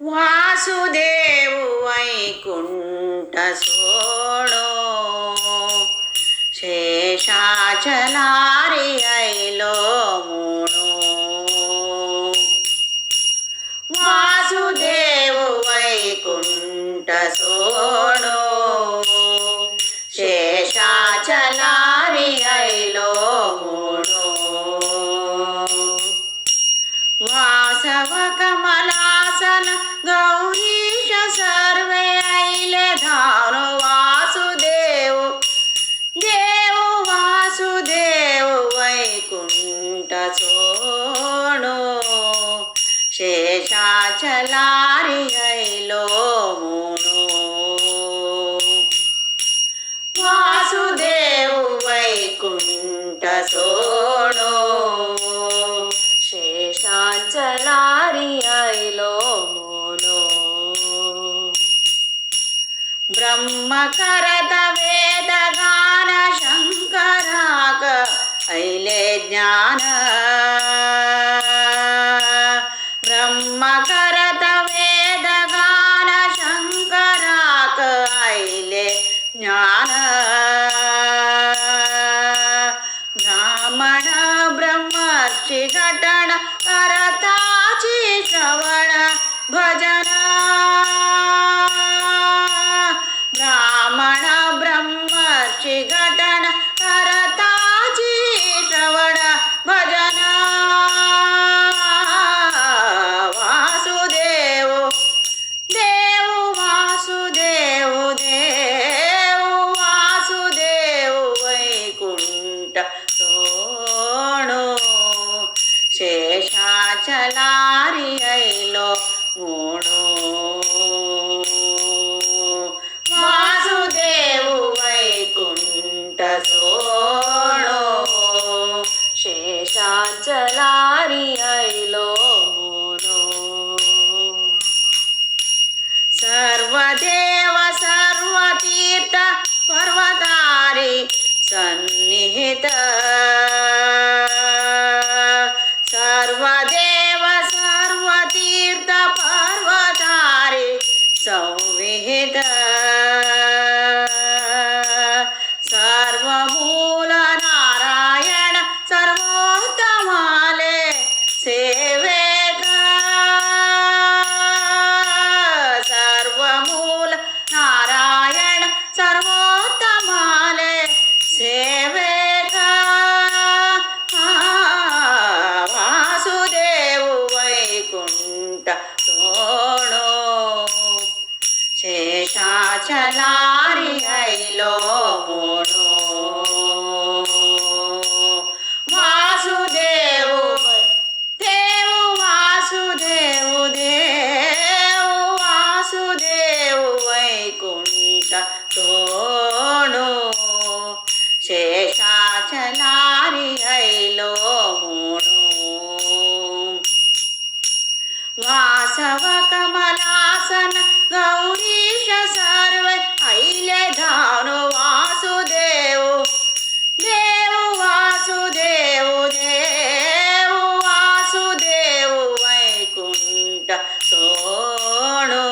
वासुदेव वैकुंठ सोडो शेषाचलारी ऐलो मुणो वासुदेव वैकुंठ सोडो शेषाचलारी ऐलो मुणो वासव कमलासन गौरीश सर्वे ऐले धावनो वासुदेव देव वासुदेव वैकुंठ सोडो शेषाचलारी ऐलो मुणो वासुदेव वैकुंठ सोडो शेषाचलारी ऐलो मुणो ब्रह्म करत वेद गान शंकराक ऐले ज्ञान ब्रह्म करत वेद गान शंकराक ऐले ज्ञान ब्राह्मण ब्रह्मर्षि घटन करताची श्रवण भजन ब्राह्मण ब्रह्मर्षि घटन करताची श्रवण भजन वासुदेव देव वासुदेव देव वासुदेव वैकुंठ सोडो शेषाचलारी ऐलो मुणो वासुदेव वैकुंठ सोडो शेषाचलारी ऐलो मुणो सर्वदेव सर्वतीर्थ पर्वतारी सन्निहित सर्वदेव सर्वतीर्थ पर्वतारी संविहित सर्वमूल नारायण सर्वोत्तमाले सेवेक सर्वमूल नारायण सर्वोत्तमाले सेवेक वासुदेव वैकुंठ सोडो शेषाचलारी ऐलो मुणो वासुदेव देव वासुदेव देव वासुदेव वैकुंठ सोडो शेषाचलारी ऐलो मुणो वासव कमलासन गौरीश सर्वे ऐले धावनो वासुदेव देव वासुदेव देव वासुदेव वैकुंठ सोडो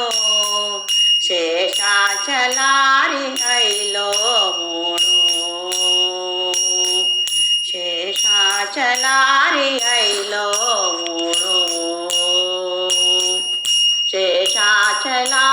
शेषाचलारी ऐलो मुणो शेषाचलारी ऐलो मुणो शेषाचलारी